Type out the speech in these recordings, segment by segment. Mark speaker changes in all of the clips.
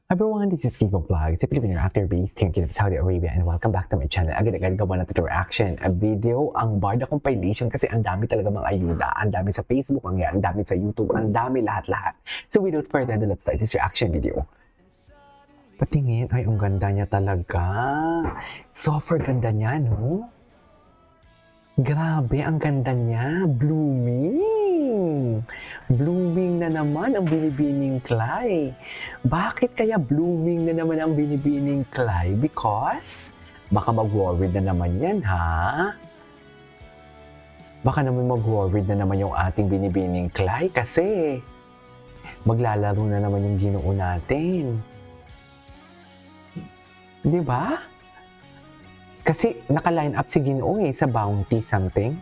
Speaker 1: Everyone, this is Kiko Vlog, si Filipino actor based here in Saudi Arabia, and welcome back to my channel. Agad-agad gawa na ito reaction, a video, ang Barda compilation kasi ang dami talaga mga ayuda, ang dami sa Facebook, ang dami sa YouTube, ang dami lahat-lahat. So without further ado, let's start this reaction video. Patingin, ay ang ganda niya talaga. Super ganda niya, no? Grabe, ang ganda niya. Blooming. Blooming na naman ang binibining Clay. Bakit kaya blooming na naman ang binibining Clay? Because baka mag-worried na naman yan, ha? Baka naman mag-worried na naman yung ating binibining Clay kasi maglalaro na naman yung Ginoo natin. Di ba? Kasi naka-line up si Ginoo sa Bounty something.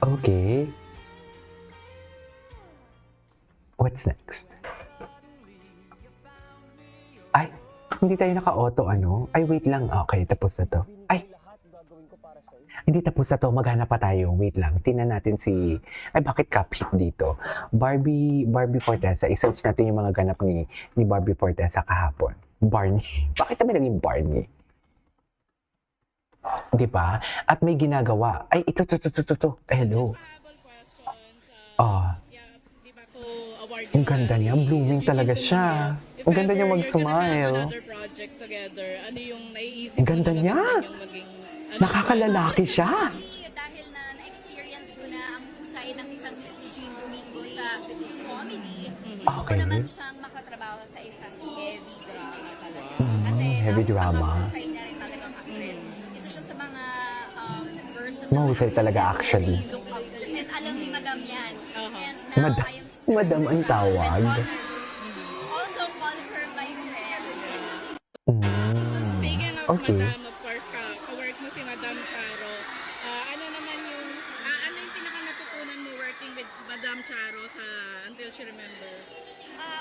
Speaker 1: Okay. What's next? Ay, hindi tayo naka-auto ano? Ay, wait lang. Okay, tapos na to. Ay, hindi tapos na to. Maghanap pa tayo. Wait lang. Tingnan natin si... Ay, bakit kapit dito? Barbie Fortesa. I-search natin yung mga ganap ni Barbie Fortesa kahapon. Barney. Bakit naman naging Barney? Di ba? At may ginagawa. Ay, ito. Hello. Ang ganda niya. Blooming talaga siya. Ang ganda niya mag-smile. Ang ganda niya. Nakakalalaki siya.
Speaker 2: Dahil na na-experience ko na ang husay ng isang Miss Eugene Domingo sa comedy, gusto ko naman siyang makatrabaho sa isang heavy drama talaga. Kasi
Speaker 1: heavy drama.
Speaker 2: Husay niya rin talagang actress. Isa siya sa mga versatile.
Speaker 1: Mahusay talaga actually.
Speaker 2: And alam ni Madam yan. And now
Speaker 1: Madam,
Speaker 2: I am so
Speaker 1: Madam ang tawag.
Speaker 2: also call her my friend.
Speaker 3: Speaking of
Speaker 1: Okay.
Speaker 3: Madam, of course, ka-work mo si Madam Charo. Ano naman yung, ano yung pinaka-natutunan mo working with Madam Charo sa Until She Remembers?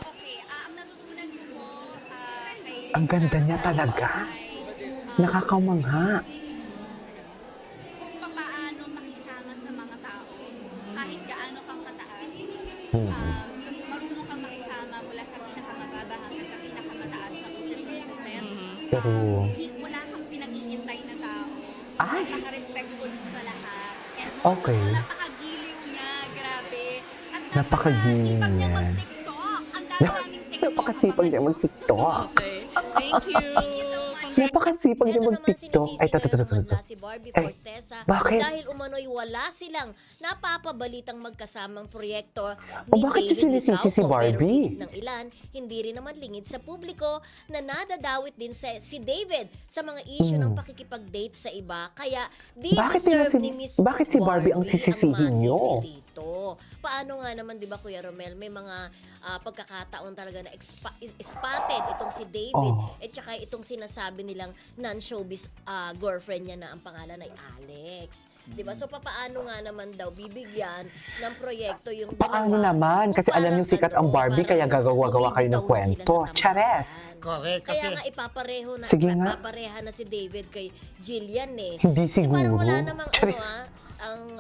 Speaker 2: Okay. Ang natutunan ko po kay
Speaker 1: Ang ganda niya talaga. Nakakamangha.
Speaker 2: kung paano makisama sa mga tao kahit gaano kang kataas. Marunong kang makisama mula sa pinakamababa hanggang sa pinakamataas na posisyon sa set.
Speaker 1: Pero,
Speaker 2: Wala kang pinag-iintay na tao.
Speaker 1: Ay!
Speaker 2: Napaka-respectful mo sa lahat. And
Speaker 1: Okay.
Speaker 2: napakagiliw niya, grabe. At
Speaker 1: Napakagiliw
Speaker 2: napakasipag niya
Speaker 1: niya.
Speaker 2: mag-TikTok. Ang dami naming TikTok.
Speaker 1: napakasipag niya mag-TikTok.
Speaker 3: Okay. Thank you.
Speaker 1: Napakasipag niya
Speaker 4: Ito naman
Speaker 1: mag-TikTok. Ay,
Speaker 4: sinisingil si Barbie
Speaker 1: Ay,
Speaker 4: Fortesa
Speaker 1: bakit?
Speaker 4: dahil umano'y wala silang napapabalitang magkasamang proyekto
Speaker 1: O,
Speaker 4: ni
Speaker 1: bakit
Speaker 4: David
Speaker 1: sinisisi si
Speaker 4: Licauco. Pero
Speaker 1: Barbie?
Speaker 4: higit ng ilan, hindi rin naman lingid sa publiko na nadadawit din si David sa mga issue ng pakikipag-date sa iba. Kaya di
Speaker 1: Bakit nila
Speaker 4: deserve ni Miss
Speaker 1: bakit si Barbie ang sisisihin niyo?
Speaker 4: masisi rito. Paano nga naman, di ba Kuya Romel, may mga pagkakataon talaga na spotted itong si David at saka itong sinasabi nilang non-showbiz girlfriend niya na ang pangalan ay Alex. Di ba? So papaano nga naman daw bibigyan ng proyekto yung dalawa?
Speaker 1: Paano naman? Kasi
Speaker 4: Kung
Speaker 1: alam niyo
Speaker 4: parang
Speaker 1: sikat ang Barbie, kaya gagawa-gawa kayo ng
Speaker 4: bumibitaw na
Speaker 1: kwento.
Speaker 4: sila sa
Speaker 1: Chares!
Speaker 4: tambahan.
Speaker 5: Correct,
Speaker 4: Kaya
Speaker 5: kasi-
Speaker 4: nga ipapareho na,
Speaker 1: Sige nga.
Speaker 4: ipapareha na si David kay Jillian eh.
Speaker 1: Hindi
Speaker 4: Kasi parang
Speaker 1: siguro.
Speaker 4: wala namang
Speaker 1: Charis.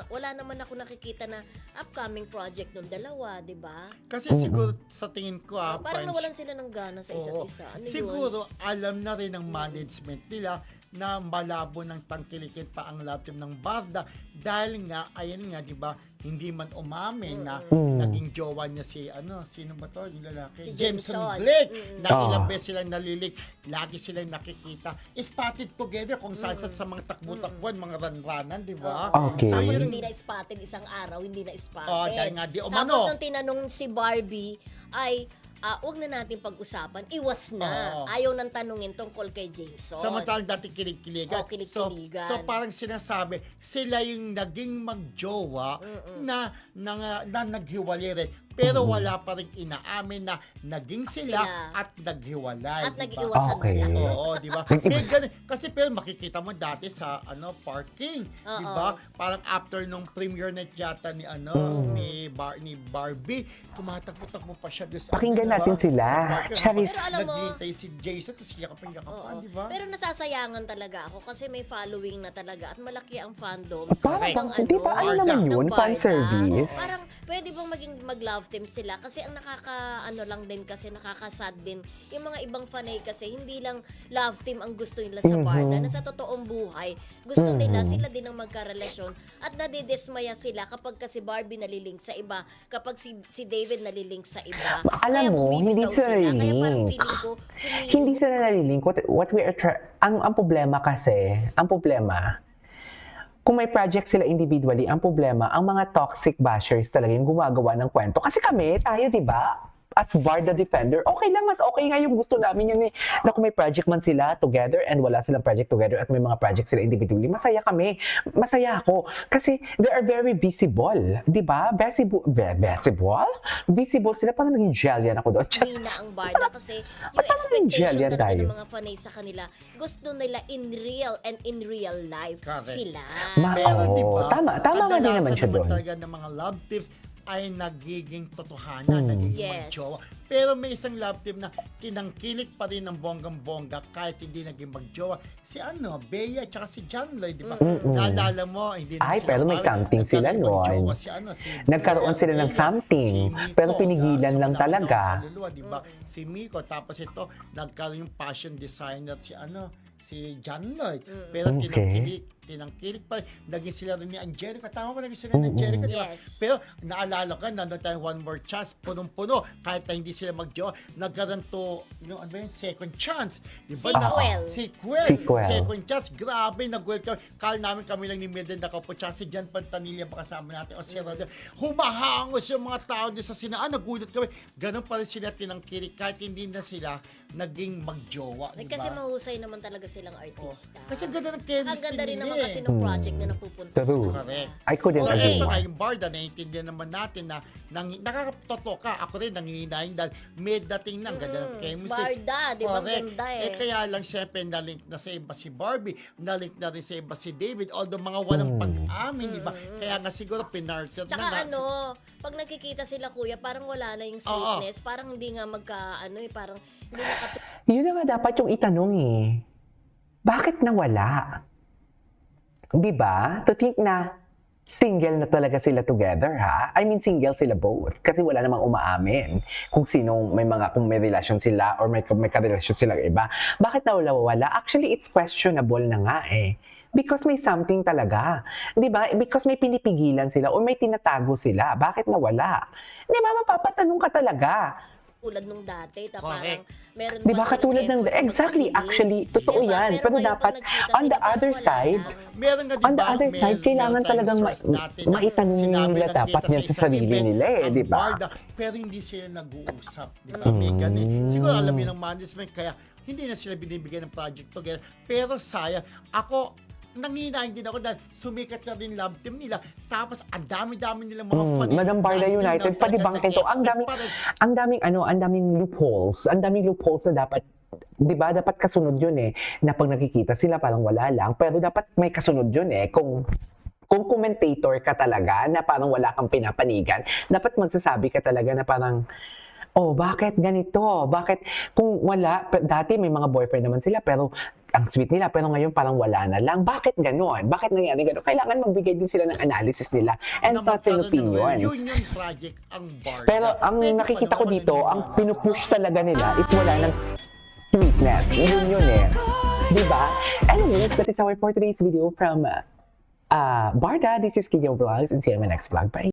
Speaker 4: wala naman ako nakikita na upcoming project ng dalawa, di ba?
Speaker 5: Kasi siguro sa tingin ko
Speaker 4: Parang
Speaker 5: French,
Speaker 4: nawalan sila ng gana sa isa't
Speaker 5: oo,
Speaker 4: isa. Ano
Speaker 5: siguro alam na rin ng management nila na malabo ng tangkilikin pa ang love team ng Barda dahil nga, ayan nga, di ba, hindi man umamin na naging jowa niya sino ba to, yung lalaki?
Speaker 4: Si
Speaker 5: Jameson
Speaker 4: Jameson.
Speaker 5: Blake. Na
Speaker 1: Ah.
Speaker 5: ilang beses silang nalilig, lagi silang nakikita. Spotted together kung saan sa mga takbo-takbuhan, mga ranranan, di ba?
Speaker 1: Okay.
Speaker 4: Tapos
Speaker 5: Sayang-
Speaker 4: hindi na spotted isang araw, hindi na spotted.
Speaker 5: Dahil nga di umano.
Speaker 4: Tapos nung tinanong si Barbie ay wag na natin pag-usapan, iwas na.
Speaker 5: Oo.
Speaker 4: Ayaw nang tanungin tungkol kay Jameson.
Speaker 5: Samantalang dati kilig-kiligan.
Speaker 4: Oh, kilig-kiligan.
Speaker 5: So parang sinasabi, sila yung naging magjowa na naghiwalay rin. Pero wala pa rin inaamin na naging sila at naghiwalay.
Speaker 4: At
Speaker 5: diba?
Speaker 4: nag-iwasan
Speaker 1: Okay.
Speaker 4: na lang.
Speaker 5: Oo, di ba?
Speaker 1: Nag-ibas-
Speaker 5: Kasi pero makikita mo dati sa parking, di ba? Parang after nung premiere night yata ni ni Barbie, tumatakbo-takbo pa siya doon sa
Speaker 1: Pakinggan
Speaker 5: diba?
Speaker 1: natin sila.
Speaker 5: Sa parking.
Speaker 1: Charis.
Speaker 4: Pero alam mo-
Speaker 5: Naghihintay si Jason, tapos yakapan, di ba?
Speaker 4: Pero nasasayangan talaga ako kasi may following na talaga at malaki ang fandom.
Speaker 1: Parang,
Speaker 4: ng
Speaker 1: di ba ano
Speaker 5: Barda.
Speaker 1: naman yun?
Speaker 4: ng Barda.
Speaker 1: Fan service?
Speaker 4: Parang pwede bang maging mag-love team sila kasi ang ano lang din kasi nakakasad din yung mga ibang fanay kasi hindi lang love team ang gusto nila sa Barda na sa totoong buhay gusto nila sila din ang magkarelasyon at nadidismaya sila kapag kasi Barbie nalilink sa iba kapag si David nalilink sa iba.
Speaker 1: Alam
Speaker 4: Kaya
Speaker 1: mo, hindi
Speaker 4: bumibitaw
Speaker 1: sila
Speaker 4: sila. Kaya parang
Speaker 1: nalilink.
Speaker 4: feeling ko
Speaker 1: Hindi sila nalilink. What we are ang problema kasi, kung may project sila individually, ang problema, ang mga toxic bashers talaga yung gumagawa ng kwento. Kasi tayo, di ba? As Barda Defender, okay lang, mas okay nga yung gusto namin yun eh. Na kung may project man sila together and wala silang project together at may mga project sila individually, masaya kami. Masaya ako. Kasi they are very visible. Di ba? Visible? Visible sila. Parang naging jelly ako doon.
Speaker 4: Nina ang Barda kasi yung
Speaker 1: Ba't naman gel
Speaker 4: expectation
Speaker 1: yan
Speaker 4: talaga
Speaker 1: tayo?
Speaker 4: ng mga fanay sa kanila gusto nila in real and in real life
Speaker 5: Correct.
Speaker 4: sila.
Speaker 5: Pero
Speaker 1: Oo,
Speaker 5: di ba,
Speaker 1: tama nga din naman siya doon.
Speaker 5: talaga ng mga love teams ay nagiging totohanan, nagiging
Speaker 4: Yes.
Speaker 5: magjowa. Pero may isang love team na kinangkilik pa rin ng bonggang-bongga kahit hindi naging magjowa. Si Bea at saka si John Lloyd, di ba? Naalala mo, hindi na
Speaker 1: Ay,
Speaker 5: sila
Speaker 1: pero may
Speaker 5: married.
Speaker 1: something sila
Speaker 5: Nagkaroon
Speaker 1: nun.
Speaker 5: magjowa si si
Speaker 1: Nagkaroon
Speaker 5: Bea,
Speaker 1: sila ng
Speaker 5: Bea,
Speaker 1: something,
Speaker 5: si Miko,
Speaker 1: pero pinigilan
Speaker 5: na
Speaker 1: lang
Speaker 5: sobrang
Speaker 1: talaga.
Speaker 5: kaluluwa, di ba? Si Miko, tapos ito, nagkaroon yung fashion designer si John Lloyd. Pero
Speaker 1: Okay.
Speaker 5: tinangkilik pa rin. Naging sila rin ni Angelica. Tama ba, naging sila ni Angelica, di ba?
Speaker 4: Yes.
Speaker 5: Pero naalala ko, nandun tayo One More Chance, punong-puno. Kahit na hindi sila mag-jowa, nagkaroon to, second chance. Di ba?
Speaker 4: Sequel.
Speaker 1: Sequel.
Speaker 5: Second chance. Grabe, nag-welcome. Kala namin kami lang ni Mildred nakaupo. Tsaka si Jan Pantanilla ba kasama natin o si Rodel. Humahangos yung mga tao doon sa sinaan. Nagulat kami. Ganon pa rin sila tinangkilik. Kahit hindi na sila naging mag-jowa. Di
Speaker 4: Kasi
Speaker 5: ba?
Speaker 4: mahusay naman talaga silang artista.
Speaker 5: Kasi ganda ng chemistry
Speaker 4: ang ganda rin
Speaker 5: nila
Speaker 4: naman
Speaker 5: eh.
Speaker 4: kasi ng project na napupunta sa
Speaker 1: True.
Speaker 4: kanila.
Speaker 5: Correct.
Speaker 1: I couldn't
Speaker 5: So,
Speaker 1: agree
Speaker 5: ito
Speaker 1: more.
Speaker 5: nga, yung Barda, naiintindihan naman natin na nakakatoto ka. Ako rin, nangihinayin dahil may dating ng ganda ng chemistry.
Speaker 4: Barda, di ba?
Speaker 5: Correct.
Speaker 4: Ganda eh.
Speaker 5: Kaya lang, syempre, nalink na sa iba si Barbie, nalink na rin sa iba si David, although mga walang pag-amin, di ba? Kaya nga siguro, pinarted na
Speaker 4: Tsaka
Speaker 5: nga.
Speaker 4: pag nakikita sila kuya, parang wala na yung sweetness. Parang hindi nga parang hindi nakatulog.
Speaker 1: Yun na nga dapat yung itanong eh. Bakit nawala? Di ba? To think na single na talaga sila together, ha? I mean, single sila both. Kasi wala namang umaamin kung kung may relasyon sila or may karelasyon sila iba. Bakit nawala? Actually, it's questionable na nga eh. Because may something talaga. Di ba? Because may pinipigilan sila or may tinatago sila. Bakit nawala? Di ba? Mapapatanong ka talaga.
Speaker 4: Tulad nung dati,
Speaker 5: Correct.
Speaker 4: parang meron
Speaker 1: Di ba
Speaker 4: pa silang
Speaker 1: katulad ng
Speaker 4: effort na
Speaker 1: exactly
Speaker 4: magpili.
Speaker 1: actually totoo
Speaker 4: Diba?
Speaker 1: yan pero
Speaker 4: ngayon,
Speaker 1: dapat
Speaker 4: pag nagkita
Speaker 1: on the
Speaker 4: sila,
Speaker 1: other
Speaker 4: wala
Speaker 1: side
Speaker 4: lang.
Speaker 5: Meron nga, di
Speaker 1: on the
Speaker 5: ba?
Speaker 1: other side kailangan talagang maitanong nila dapat yan sa sarili nila eh di ba?
Speaker 5: Pero hindi sila nag-uusap, di ba? May ganun. Siguro alam yun ng management, kaya hindi na sila binibigyan ng project together. Pero sayang, nangihinayin din ako dahil sumikat na rin love team nila. Tapos, ang dami-dami nilang mga fan.
Speaker 1: Madam Barda United padibangkin to ang daming loopholes na dapat. 'Di ba? Dapat kasunod 'yun eh. Na pag nakikita sila parang wala lang, pero dapat may kasunod 'yun eh. Kung commentator ka talaga na parang wala kang pinapanigan, dapat magsasabi ka talaga na parang bakit ganito? Bakit kung wala, dati may mga boyfriend naman sila pero ang sweet nila pero ngayon parang wala na lang. Bakit gano'n? Bakit nangyari gano'n? Kailangan magbigay din sila ng analysis nila and thoughts and opinions.
Speaker 5: Union project ang Barda.
Speaker 1: Pero ang
Speaker 5: Pwede
Speaker 1: nakikita ko
Speaker 5: panoorin
Speaker 1: dito,
Speaker 5: yun.
Speaker 1: ang pinupush talaga nila is wala ng sweetness. Yun eh. Diba? Anyways, that is our for today's video from Barda. This is Kiyo Vlogs and see you in my next vlog. Bye!